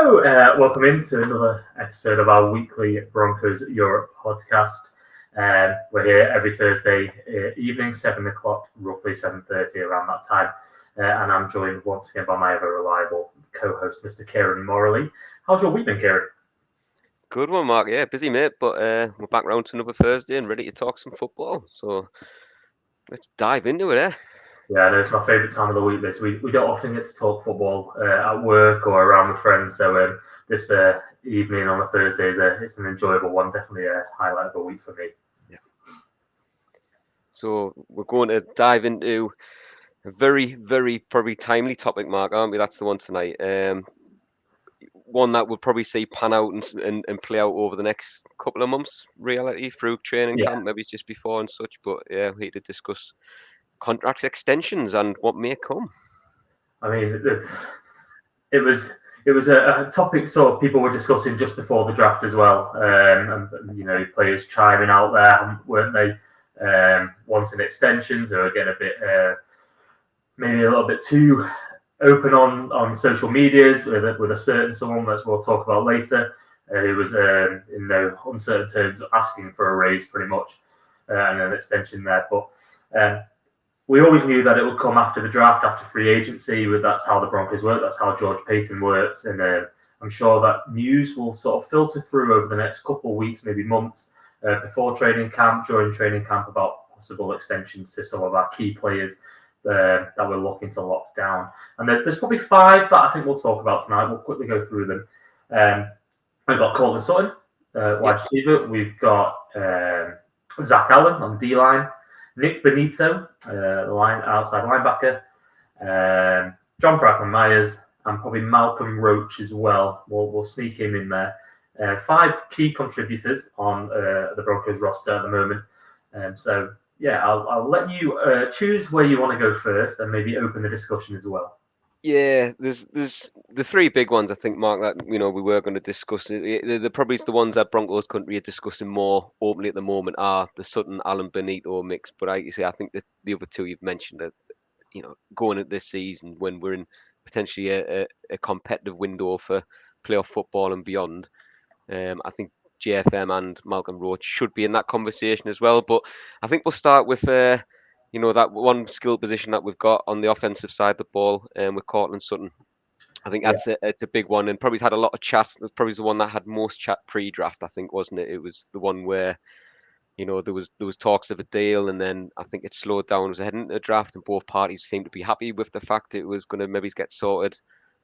Hello, welcome into another episode of our weekly Broncos Europe podcast. We're here every Thursday evening, 7 o'clock, roughly 7:30 around that time. And I'm joined once again by my ever reliable co-host, Mr. Kieran Morley. How's your week been, Kieran? Good one, Mark. Yeah, busy, mate, but we're back round to another Thursday and ready to talk some football. So let's dive into it, eh? Yeah, I know it's my favourite time of the week. We don't often get to talk football at work or around with friends, so this evening on a Thursday it's an enjoyable one. Definitely a highlight of the week for me. Yeah. So we're going to dive into a very, very probably timely topic, Mark, aren't we? That's the one tonight. One that we'll probably see pan out and play out over the next couple of months, reality, through training Yeah, camp, maybe it's just before and such. But yeah, we need to discuss contract extensions and what may come. I mean, it was it was a topic sort of people were discussing just before the draft as well. And players chiming out there, weren't they? Wanting extensions, they were getting a bit maybe a little bit too open on social medias with a certain someone that we'll talk about later, who was in no uncertain terms asking for a raise pretty much and an extension there. But we always knew that it would come after the draft, after free agency. That's how the Broncos work. That's how George Payton works. And I'm sure that news will sort of filter through over the next couple of weeks, maybe months, before training camp, during training camp, about possible extensions to some of our key players that we're looking to lock down. And there's probably five that I think we'll talk about tonight. We'll quickly go through them. We've got Colton Sutton, wide receiver. We've got Zach Allen on the D-line. Nick Benito, the outside linebacker, John Franklin Myers, and probably Malcolm Roach as well. We'll sneak him in there. Five key contributors on the Broncos roster at the moment. So yeah, I'll let you choose where you want to go first, and maybe open the discussion as well. Yeah, there's the three big ones I think, Mark, that we were going to discuss. The probably the ones that Broncos country are discussing more openly at the moment are the Sutton Allen Benito mix. But like you say, I think that the other two you've mentioned are, going at this season when we're in potentially a competitive window for playoff football and beyond. I think JFM and Malcolm Roach should be in that conversation as well. But I think we'll start with that one skill position that we've got on the offensive side of the ball, with Cortland Sutton. I think Yeah, it's a big one, and probably had a lot of chat. It was probably the one that had most chat pre-draft, I think, wasn't it? It was the one where there was talks of a deal, and then I think it slowed down as heading into the draft, and both parties seemed to be happy with the fact it was going to maybe get sorted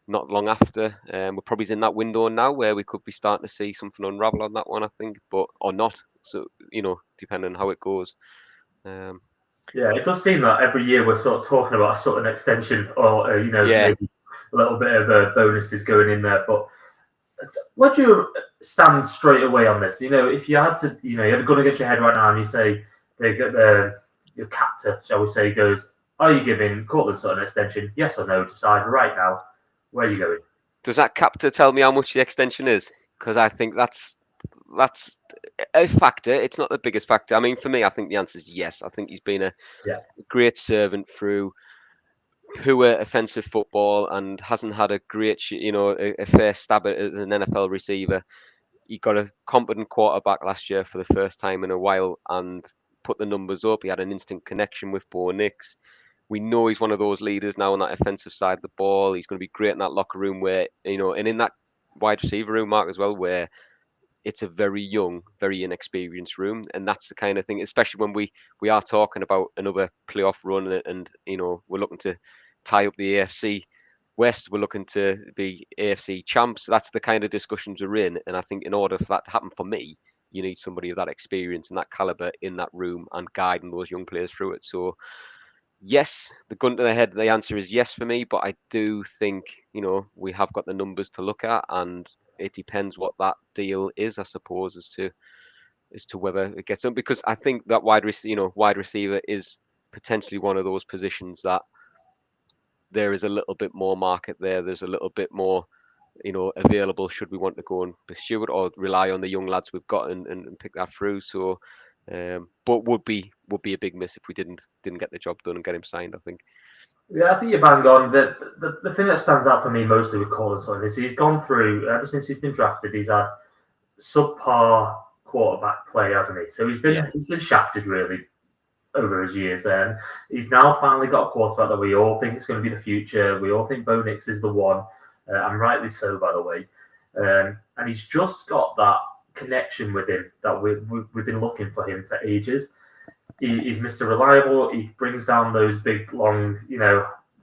not long after. We're probably in that window now where we could be starting to see something unravel on that one, I think, but or not. So depending on how it goes. Um, yeah, it does seem that every year we're sort of talking about a sort of extension, or yeah, maybe a little bit of bonuses going in there. But where do you stand straight away on this? If you had to, you had a gun against your head right now, and you say they get your captor, shall we say, goes, are you giving Cortland Sutton an extension? Yes or no? Decide right now. Where are you going? does that captor tell me how much the extension is? Because I think that's a factor. It's not the biggest factor. I mean, for me, I think the answer is yes. I think he's been a Yeah, great servant through poor offensive football and hasn't had a great, a fair stab at it as an NFL receiver. He got a competent quarterback last year for the first time in a while and put the numbers up. He had an instant connection with Bo Nix. We know he's one of those leaders now on that offensive side of the ball. He's going to be great in that locker room where, and in that wide receiver room, Mark, as well, where it's a very young, very inexperienced room. And that's the kind of thing, especially when we are talking about another playoff run and we're looking to tie up the AFC West, we're looking to be AFC champs. That's the kind of discussions we're in. And I think in order for that to happen for me, you need somebody of that experience and that caliber in that room and guiding those young players through it. So yes, the gun to the head, the answer is yes for me, but I do think, we have got the numbers to look at, and it depends what that deal is, I suppose, as to whether it gets done. Because I think that wide receiver is potentially one of those positions that there is a little bit more market there. There's a little bit more, available should we want to go and pursue it or rely on the young lads we've got and pick that through. So, but would be a big miss if we didn't get the job done and get him signed, I think. Yeah, I think you're bang on. The thing that stands out for me mostly with Cortland Sutton is he's gone through, ever since he's been drafted, he's had subpar quarterback play, hasn't he? So Yeah, he's been shafted really over his years there. And he's now finally got a quarterback that we all think is going to be the future. We all think Bo Nix is the one, and rightly so, by the way. And he's just got that connection with him that we've been looking for him for ages. He's Mr. Reliable. He brings down those big, long,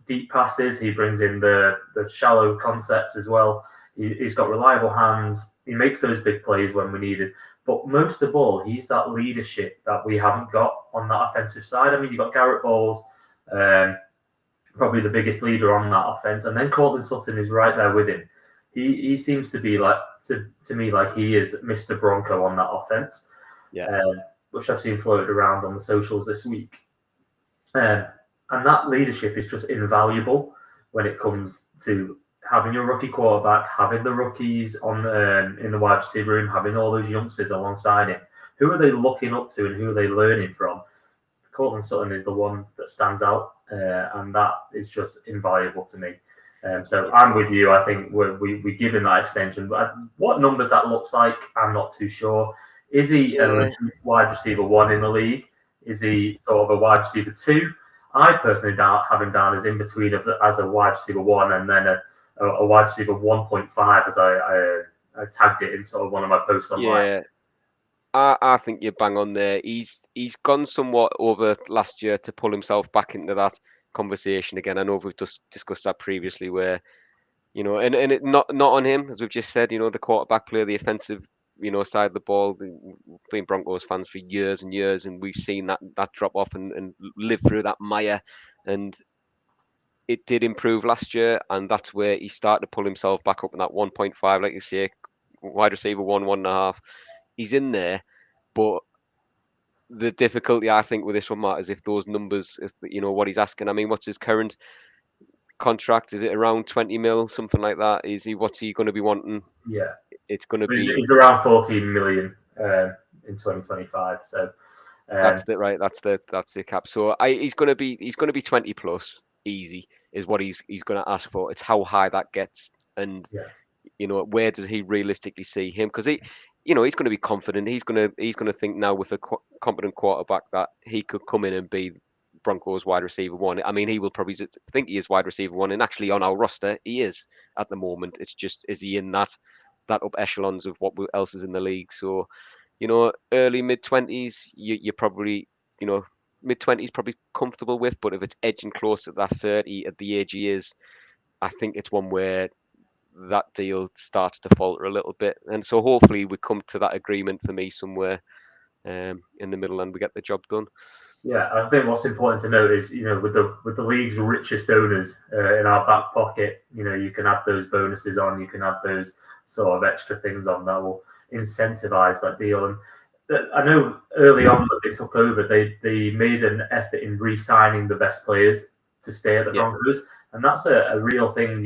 deep passes. He brings in the shallow concepts as well. He's got reliable hands. He makes those big plays when we need it. But most of all, he's that leadership that we haven't got on that offensive side. I mean, you've got Garrett Bowles, probably the biggest leader on that offense, and then Cortland Sutton is right there with him. He seems to be like to me like he is Mr. Bronco on that offense. Yeah. Which I've seen floated around on the socials this week. And that leadership is just invaluable when it comes to having your rookie quarterback, having the rookies on in the wide receiver room, having all those youngsters alongside him. Who are they looking up to and who are they learning from? Cortland Sutton is the one that stands out, and that is just invaluable to me. So I'm with you. I think we give him that extension. But what numbers that looks like, I'm not too sure. Is he a legit wide receiver one in the league? Is he sort of a wide receiver two? I personally have him down as in between as a wide receiver one and then a wide receiver 1.5 as I tagged it in sort of one of my posts online. Yeah, I think you're bang on there. He's gone somewhat over last year to pull himself back into that conversation again. I know we've just discussed that previously, where and it not on him, as we've just said. The quarterback play, the offensive side of the ball. We've been Broncos fans for years and years, and we've seen that drop off and live through that mire. And it did improve last year, and that's where he started to pull himself back up in that 1.5, like you say, wide receiver 1.5. He's in there, but the difficulty I think with this one, Matt, is if those numbers, if what he's asking. I mean, what's his current contract? Is it around 20 mil, something like that? What's he going to be wanting? Yeah, it's going to be. He's around 14 million in 2025. So that's the right. That's the cap. So he's going to be 20 plus easy is what he's going to ask for. It's how high that gets, and where does he realistically see him? Because he's going to be confident. He's going to think now with a competent quarterback that he could come in and be Broncos wide receiver one. I mean, he will probably think he is wide receiver one, and actually on our roster he is at the moment. It's just, is he in that up echelons of what else is in the league? So early mid-20s, you're probably mid-20s probably comfortable with, but if it's edging close to that 30 at the age he is, I think it's one where that deal starts to falter a little bit. And so hopefully we come to that agreement for me somewhere in the middle and we get the job done. Yeah, I think what's important to note is, with the league's richest owners in our back pocket, you can add those bonuses on, you can add those sort of extra things on that will incentivize that deal. And I know early on that they took over, they made an effort in re-signing the best players to stay at the Broncos, and that's a real thing.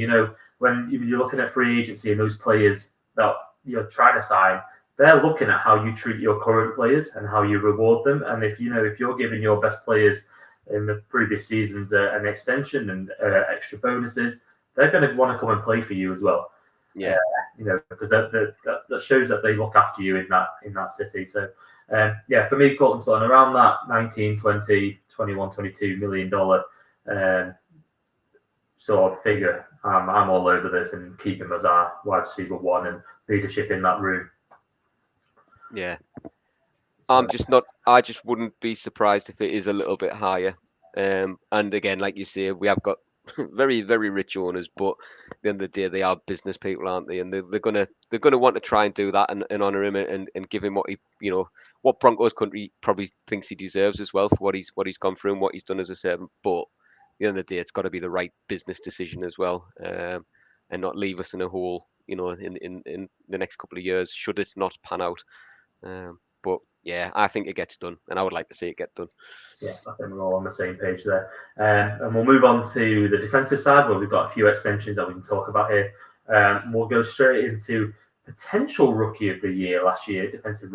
When you're looking at free agency and those players that you're trying to sign, they're looking at how you treat your current players and how you reward them. And if you're giving your best players in the previous seasons an extension and extra bonuses, they're going to want to come and play for you as well. Yeah, because that shows that they look after you in that city. So for me, Cortland Sutton around that 19, 20, 21, $22 million sort of figure. I'm all over this and keep him as our wide receiver one and leadership in that room. Yeah, I just wouldn't be surprised if it is a little bit higher. And again, like you say, we have got very, very rich owners, but at the end of the day, they are business people, aren't they? And they're gonna want to try and do that and honor him and give him what what Broncos country probably thinks he deserves as well for what he's gone through and what he's done as a servant. But at the end of the day, it's got to be the right business decision as well, and not leave us in a hole, in the next couple of years should it not pan out. But yeah, I think it gets done, and I would like to see it get done. Yeah, I think we're all on the same page there. And we'll move on to the defensive side, where we've got a few extensions that we can talk about here. We'll go straight into potential rookie of the year last year, defensive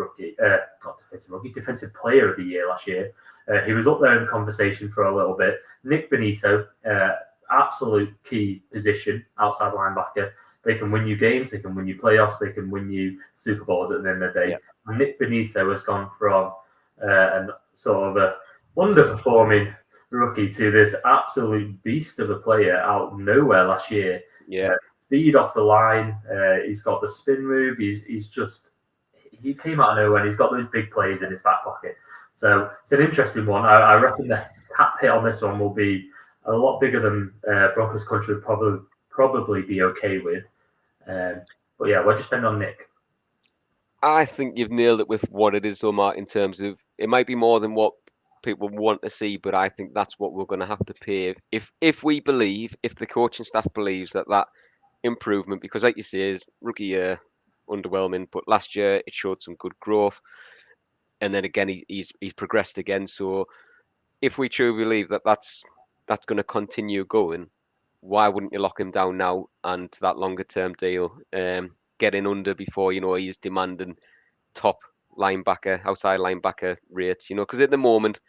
player of the year last year. He was up there in conversation for a little bit. Nick Benito, absolute key position, outside linebacker. They can win you games, they can win you playoffs, they can win you Super Bowls at the end of the day. Yeah. Nick Benito has gone from an sort of a underperforming rookie to this absolute beast of a player out of nowhere last year. Yeah. Speed off the line, he's got the spin move. He came out of nowhere and he's got those big plays in his back pocket. So it's an interesting one. I reckon the cap hit on this one will be a lot bigger than Broncos country would probably be okay with. But yeah, what'd you spend on Nick? I think you've nailed it with what it is, though, Mark, in terms of it might be more than what people want to see, but I think that's what we're going to have to pay if the coaching staff believes that improvement, because like you say, is rookie year underwhelming, but last year it showed some good growth, and then again he's progressed again. So if we truly believe that's going to continue going, why wouldn't you lock him down now and that longer term deal, get in under before he's demanding top linebacker, outside linebacker rates, because at the moment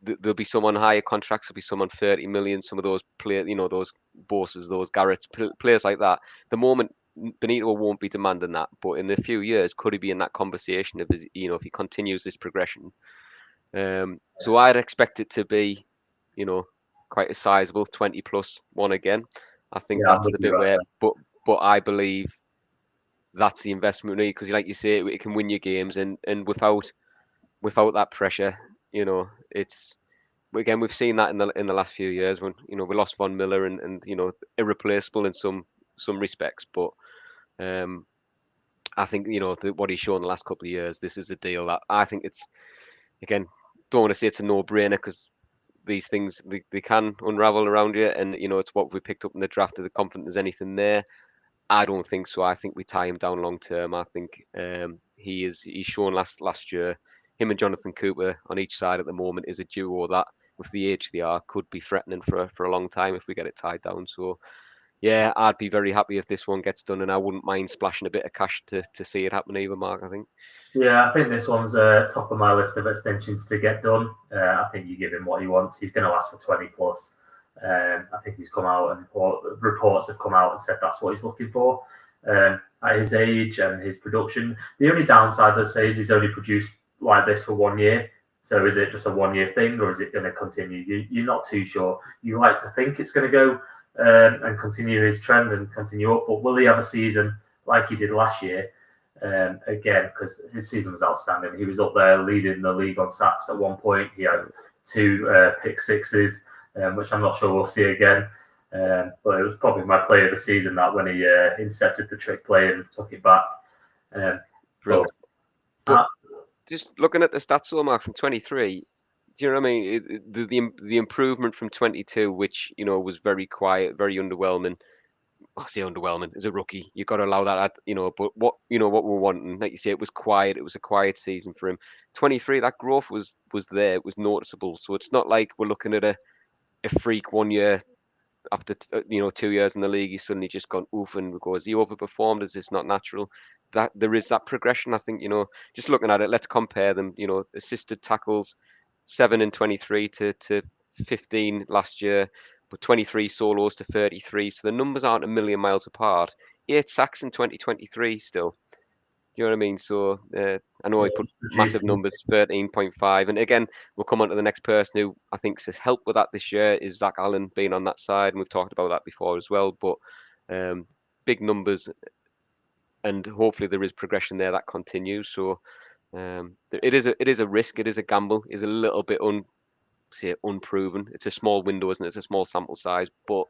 there'll be some on higher contracts, there'll be some on 30 million, some of those players, those Bosses, those Garretts, players like that. The moment Benito won't be demanding that, but in a few years, could he be in that conversation if he continues this progression? So I'd expect it to be, quite a sizable 20 plus one again. I think that's the bit where, but I believe that's the investment we need, because like you say, it can win you games, and without that pressure, it's, again, we've seen that in the last few years when we lost Von Miller and irreplaceable in some respects, but I think what he's shown in the last couple of years, this is a deal that I think it's, again, don't want to say it's a no-brainer, because these things they can unravel around you, and it's what we picked up in the draft. Are they confident there's anything there? I don't think so. I think we tie him down long term. I think he's shown last year. Him and Jonathan Cooper on each side at the moment is a duo that, with the age they are, could be threatening for a long time if we get it tied down. So yeah, I'd be very happy if this one gets done, and I wouldn't mind splashing a bit of cash to see it happen either, Mark, I think. Yeah, I think this one's top of my list of extensions to get done. I think you give him what he wants. He's going to ask for 20 plus. I think he's come out and reports have come out and said that's what he's looking for. At his age and his production, the only downside, I'd say, is he's only produced like this for 1 year. So is it just a 1 year thing, or is it going to continue? You're not too sure. You like to think it's going to go and continue his trend and continue up, but will he have a season like he did last year? Again, because his season was outstanding. He was up there leading the league on sacks at one point. He had 2 pick sixes, which I'm not sure we'll see again. But it was probably my player of the season, that when he intercepted the trick play and took it back. Brilliant. But just looking at the stats, Mark, from 23, do you know what I mean? The improvement from 22, which was very quiet, very underwhelming. I say underwhelming as a rookie. You've got to allow that, but what we're wanting, like you say, it was quiet. It was a quiet season for him. 23, that growth was there. It was noticeable. So it's not like we're looking at a freak 1 year after 2 years in the league. He's suddenly just gone oof, and we go, is he overperformed? Is this not natural? That there is that progression. I think just looking at it, let's compare them. Assisted tackles, 7 in 23 to 15 last year. But 23 solos to 33, so the numbers aren't a million miles apart. 8 sacks in 2023 still. You know what I mean? So I know I put massive numbers, 13.5. And again, we'll come on to the next person who I think has helped with that this year is Zach Allen being on that side. And we've talked about that before as well. But big numbers, and hopefully there is progression there that continues. So it is a risk. It is a gamble. It's a little bit unproven. It's a small window, isn't it? It's a small sample size, but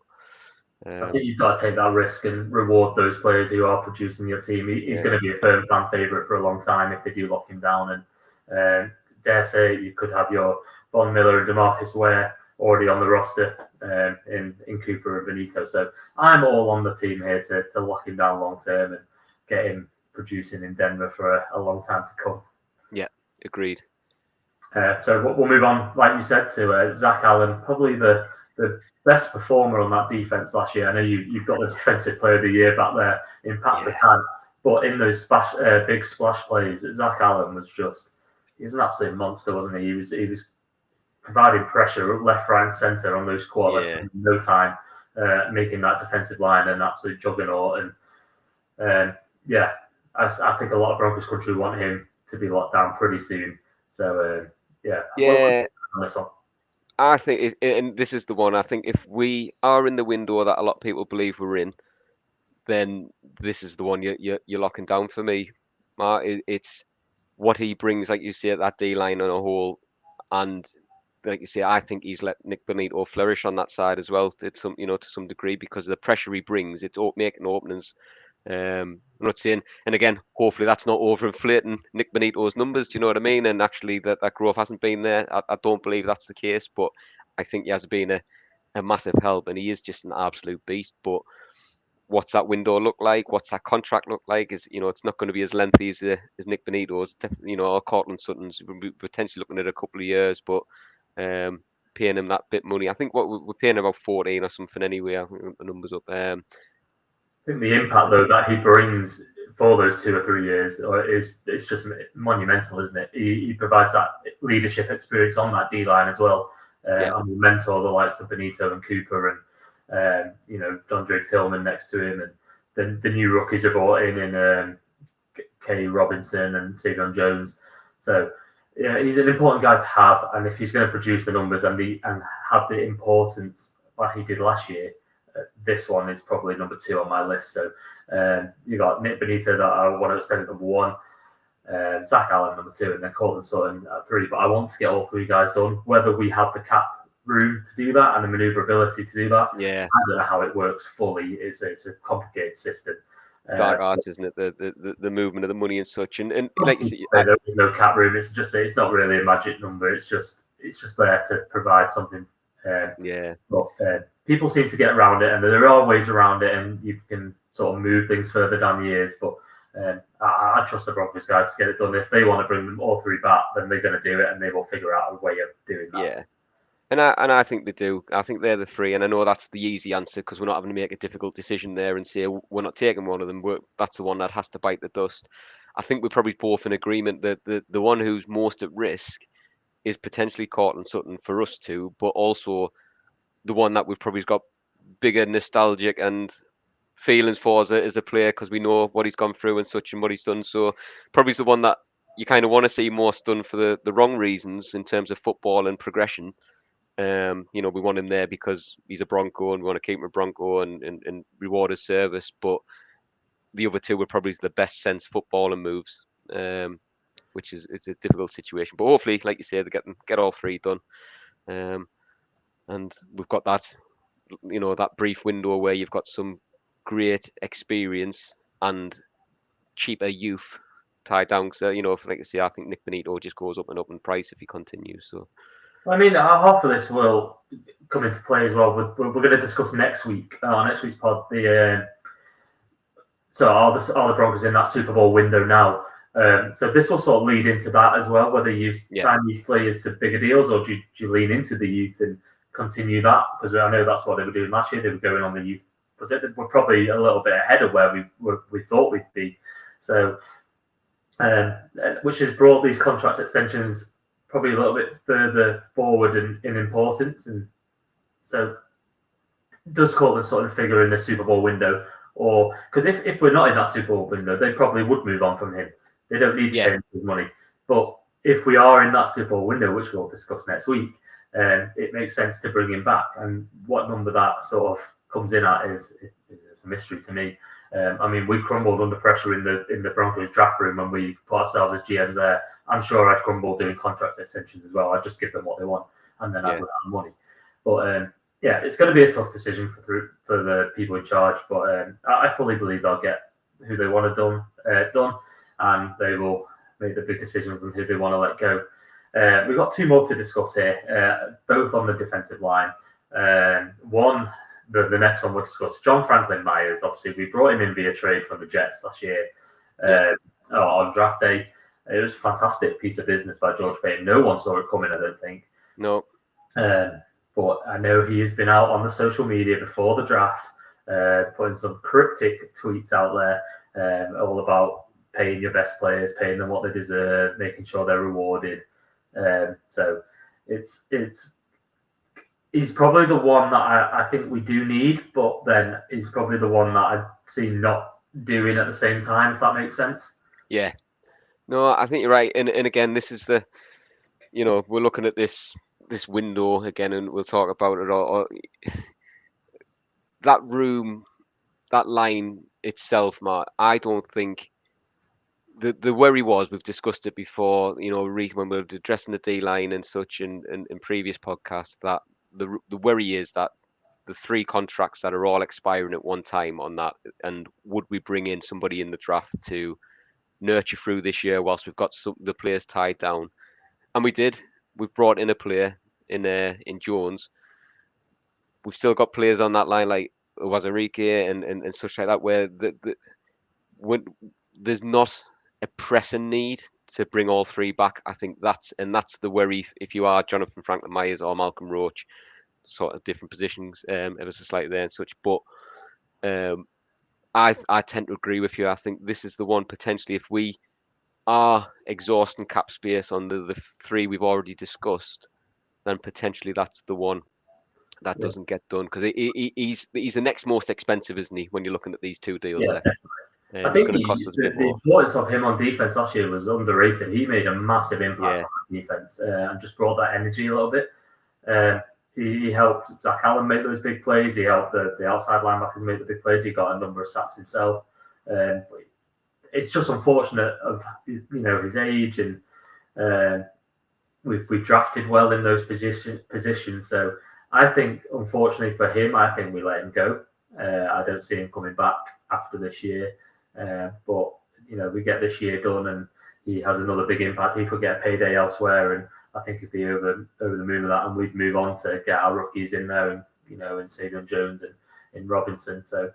I think you've got to take that risk and reward those players who are producing your team. He's going to be a firm fan favourite for a long time if they do lock him down. And dare say you could have your Von Miller and DeMarcus Ware already on the roster in Cooper and Benito. So I'm all on the team here to lock him down long term and get him producing in Denver for a long time to come. Yeah, agreed. So we'll move on, like you said, to Zach Allen, probably the best performer on that defense last year. I know you've got the defensive player of the year back there in Pat Satan. But in those big splash plays, Zach Allen he was an absolute monster, wasn't he? He was providing pressure left, right, and centre on those quarterbacks in no time, making that defensive line an absolute juggernaut. And I think a lot of Broncos country want him to be locked down pretty soon. So on this one. I think, and this is the one. I think if we are in the window that a lot of people believe we're in, then this is the one you're locking down for me. Mark, it's what he brings, like you say, at that D line on a whole, and like you say, I think he's let Nick Bonito flourish on that side as well to some degree because of the pressure he brings. It's making openings. I'm not saying, and again, hopefully that's not overinflating Nick Bonito's numbers. Do you know what I mean? And actually, that growth hasn't been there. I don't believe that's the case, but I think he has been a massive help, and he is just an absolute beast. But what's that window look like? What's that contract look like? It's not going to be as lengthy as Nick Bonito's, or Cortland Sutton's. We're potentially looking at a couple of years, but paying him that bit money. I think we're paying him about 14 or something anyway. I think the numbers up. I think the impact though that he brings for those 2 or 3 years it's just monumental, isn't it? He provides that leadership experience on that D line as well. And we mentor the likes of Benito and Cooper and Dondre Tillman next to him, and then the new rookies are brought in Kay Robinson and Savion Jones. So yeah, he's an important guy to have, and if he's going to produce the numbers and have the importance like he did last year, this one is probably number 2 on my list. So you got Nick Bonito that I want to extend at number 1, Zach Allen number 2, and then Cortland Sutton at 3. But I want to get all 3 guys done. Whether we have the cap room to do that and the maneuverability to do that, I don't know how it works fully. It's a complicated system. Dark arts, isn't it? The movement of the money and such. And like you say, there is no cap room. It's not really a magic number. It's just there to provide something. But people seem to get around it, and there are ways around it, and you can sort of move things further down the years. But I trust the Broncos guys to get it done. If they want to bring them all 3 back, then they're going to do it, and they will figure out a way of doing that. Yeah. And I think they do. I think they're the 3, and I know that's the easy answer because we're not having to make a difficult decision there and say we're not taking one of them. That's the one that has to bite the dust. I think we're probably both in agreement that the one who's most at risk is potentially Cortland Sutton for us too, but also the one that we've probably got bigger nostalgic and feelings for as a player because we know what he's gone through and such and what he's done. So probably the one that you kind of want to see most done for the wrong reasons in terms of football and progression. We want him there because he's a Bronco and we want to keep him a Bronco and reward his service. But the other 2 were probably the best sense footballing moves, which it's a difficult situation. But hopefully, like you say, they get all 3 done. And we've got that, that brief window where you've got some great experience and cheaper youth tied down. So, like I say, I think Nick Bonito just goes up and up in price if he continues. So. I mean, half of this will come into play as well. We're going to discuss next week on next week's pod. So are the Broncos in that Super Bowl window now? So this will sort of lead into that as well. Whether you sign these players to bigger deals or do you lean into the youth and continue that? Because I know that's what they were doing last year. They were going on the youth, but we're probably a little bit ahead of where we thought we'd be. So, which has brought these contract extensions probably a little bit further forward in importance. And so does Cortland Sutton figure in the Super Bowl window? Or because if we're not in that Super Bowl window, they probably would move on from him. They don't need to pay him his money. But if we are in that Super Bowl window, which we'll discuss next week, it makes sense to bring him back. And what number that sort of comes in at is a mystery to me. I mean, we crumbled under pressure in the Broncos draft room when we put ourselves as GMs there. I'm sure I'd crumble doing contract extensions as well. I'd just give them what they want, and then I'd run out of money. But it's going to be a tough decision for the people in charge. But I fully believe they'll get who they want done, and they will make the big decisions on who they want to let go. We've got 2 more to discuss here, both on the defensive line. One. The next one we'll discuss, John Franklin Myers. Obviously, we brought him in via trade from the Jets last year on draft day. It was a fantastic piece of business by George Payton. No one saw it coming, I don't think. No. But I know he has been out on the social media before the draft, putting some cryptic tweets out there. all about paying your best players, paying them what they deserve, making sure they're rewarded. So it's he's probably the one that I think we do need, but then he's probably the one that I see not doing at the same time, if that makes sense. Yeah. No, I think you're right. And again, this is the, we're looking at this window again, and we'll talk about it all. That room, that line itself, Mark, I don't think the worry was, we've discussed it before, when we were addressing the D line and such in previous podcasts, that the worry is that the 3 contracts that are all expiring at one time on that, and would we bring in somebody in the draft to nurture through this year whilst we've got the players tied down? And we did. We've brought in a player in Jones. We've still got players on that line like Wazarike and such like that, where when there's not a pressing need to bring all 3 back. I think that's the worry if you are Jonathan Franklin Myers or Malcolm Roach, sort of different positions, ever so slightly there and such. But I tend to agree with you. I think this is the one potentially, if we are exhausting cap space on the 3 we've already discussed, then potentially that's the one that doesn't get done, because he's the next most expensive, isn't he? When you're looking at these 2 deals there. I think the importance of him on defense last year was underrated. He made a massive impact on defense and just brought that energy a little bit. He helped Zach Allen make those big plays. He helped the outside linebackers make the big plays. He got a number of sacks himself. It's just unfortunate of his age, and we drafted well in those positions. So I think, unfortunately for him, I think we let him go. I don't see him coming back after this year. But we get this year done, and he has another big impact. He could get a payday elsewhere, and I think he'd be over the moon with that. And we'd move on to get our rookies in there, and and Savion Jones and in Robinson. So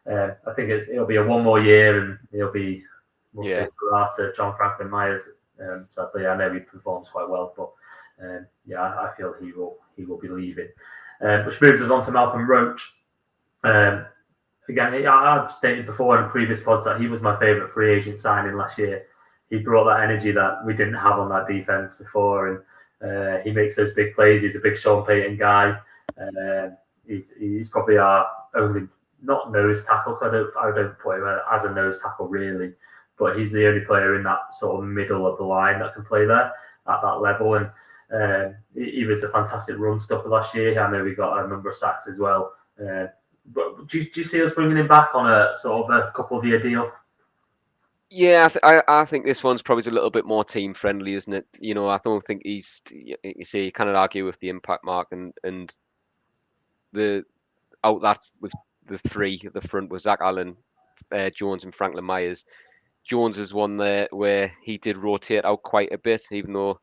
I think it'll be a one more year, and we'll say to John Franklin Myers. Sadly, I know he performs quite well, but I feel he will be leaving. Which moves us on to Malcolm Roach. Again, I've stated before in previous pods that he was my favourite free agent signing last year. He brought that energy that we didn't have on that defence before, and he makes those big plays. He's a big Sean Payton guy. He's probably our only not nose tackle. I don't put him as a nose tackle really, but he's the only player in that sort of middle of the line that can play there at that level. And he was a fantastic run stuffer last year. I know we got a number of sacks as well. But do you see us bringing him back on a sort of a couple of year deal? Yeah, I think this one's probably a little bit more team friendly, isn't it? I don't think you see, you cannot argue with the impact, Mark, and the that with the 3 at the front was Zach Allen, Jones, and Franklin Myers. Jones is one there where he did rotate out quite a bit, even though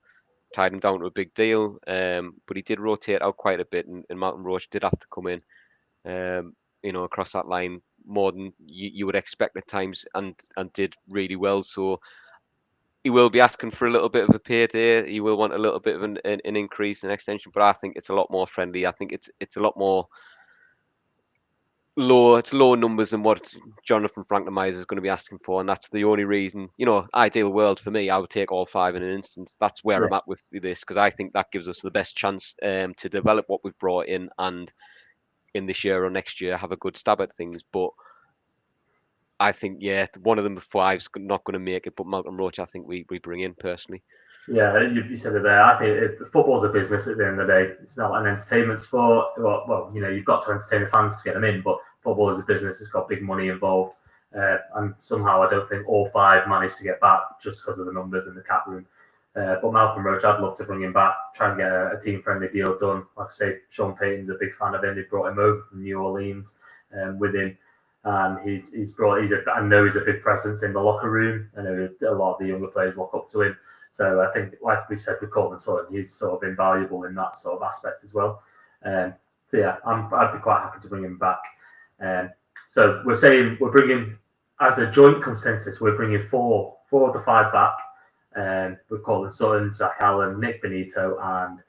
tied him down to a big deal. But he did rotate out quite a bit, and Malcolm Roach did have to come in, across that line more than you would expect at times, and did really well. So he will be asking for a little bit of a payday. He will want a little bit of an increase, an extension, but I think it's a lot more friendly. I think it's a lot more low. It's lower numbers than what Jonathan Franklin Myers is going to be asking for, and that's the only reason. Ideal world for me, I would take all 5 in an instant. That's where I'm at with this, because I think that gives us the best chance to develop what we've brought in, and in this year or next year have a good stab at things. But I think, one of them, the 5's not going to make it, but Malcolm Roach, I think we bring in personally. Yeah, you said it there. I think football's a business at the end of the day. It's not an entertainment sport. Well, you've got to entertain the fans to get them in, but football is a business. It's got big money involved. And somehow I don't think all 5 managed to get back just because of the numbers in the cap room. But Malcolm Roach, I'd love to bring him back, try and get a team-friendly deal done. Like I say, Sean Payton's a big fan of him. He brought him over from New Orleans with him. And I know he's a big presence in the locker room. I know a lot of the younger players look up to him. So I think, like we said with Coleman Sutton, he's sort of invaluable in that sort of aspect as well. I'd be quite happy to bring him back. So we're saying we're bringing, as a joint consensus, we're bringing 4 of the 5 back. We're Coleman Sutton, Zach Allen, Nick Benito, and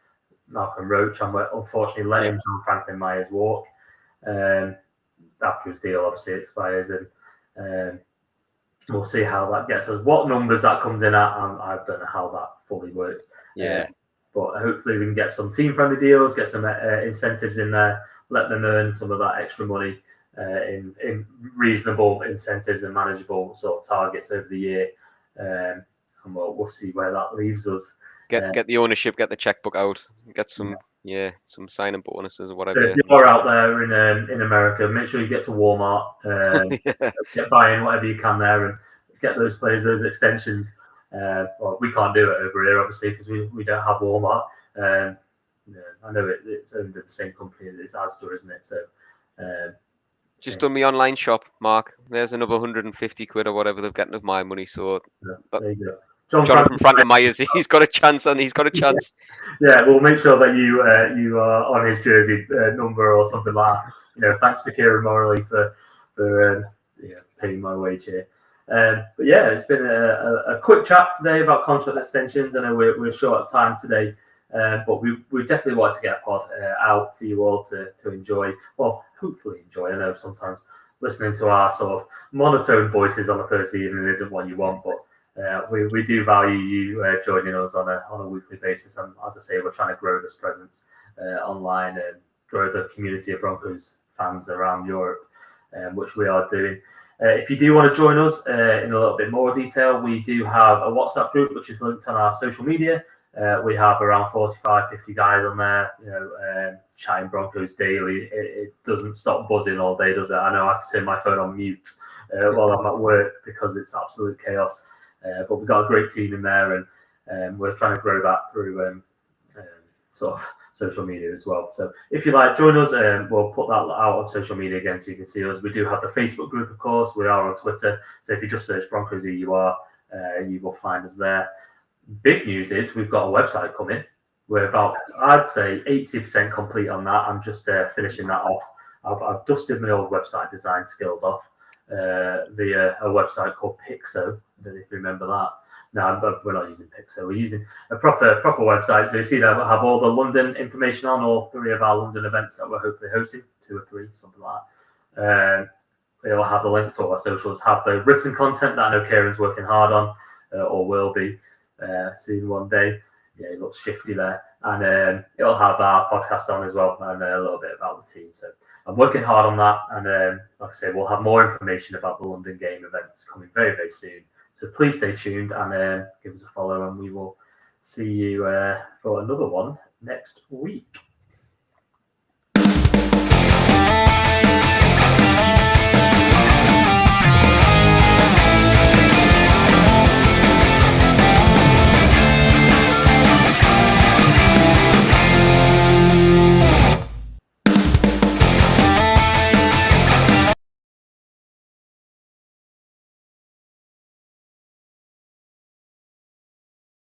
Malcolm Roach, and we're unfortunately letting John Franklin Myers walk after his deal obviously expires. And we'll see how that gets us. What numbers that comes in at, I don't know how that fully works. Yeah. But hopefully we can get some team-friendly deals, get some incentives in there, let them earn some of that extra money in reasonable incentives and manageable sort of targets over the year. And we'll see where that leaves us. Get the ownership, get the checkbook out, get some signing bonuses or So whatever. if you are out there in America, make sure you get to Walmart, get buying whatever you can there, and get those players those extensions. Well, we can't do it over here, obviously, because we don't have Walmart. I know it's owned by the same company as Asda, isn't it? So just done my online shop, Mark. There's another 150 quid or whatever they've gotten of my money. So there you go. Jonathan Franklin Myers, he's got a chance, and he's got a chance. Yeah, we'll make sure that you are on his jersey number or something like that. Thanks to Kieran Morley for paying my wage here. But yeah, it's been a quick chat today about contract extensions. I know we're short of time today, but we definitely wanted to get a pod out for you all to enjoy. Well, hopefully enjoy. I know sometimes listening to our sort of monotone voices on the first evening isn't what you want, but we do value you joining us on a weekly basis. And as I say, we're trying to grow this presence online and grow the community of Broncos fans around Europe, which we are doing. If you do want to join us in a little bit more detail, we do have a WhatsApp group which is linked on our social media. We have around 45, 50 guys on there, chatting Broncos daily. It doesn't stop buzzing all day, does it? I know I have to turn my phone on mute while I'm at work because it's absolute chaos. But we've got a great team in there, and we're trying to grow that through sort of social media as well. So if you like, join us, we'll put that out on social media again so you can see us. We do have the Facebook group, of course. We are on Twitter. So if you just search Broncos EUR, you will find us there. Big news is we've got a website coming. We're about, I'd say, 80% complete on that. I'm just finishing that off. I've dusted my old website design skills off via a website called Pixo. I don't know if you remember that. No, we're not using Pixo. We're using a proper website. So you see that we'll have all the London information on all 3 of our London events that we're hopefully hosting, 2 or 3, something like that. It'll have the links to all our socials, have the written content that I know Kieran's working hard on, or will be soon one day. Yeah, it looks shifty there. And it'll have our podcast on as well, and a little bit about the team. So I'm working hard on that. And like I say, we'll have more information about the London game events coming very, very soon. So please stay tuned and give us a follow, and we will see you for another one next week.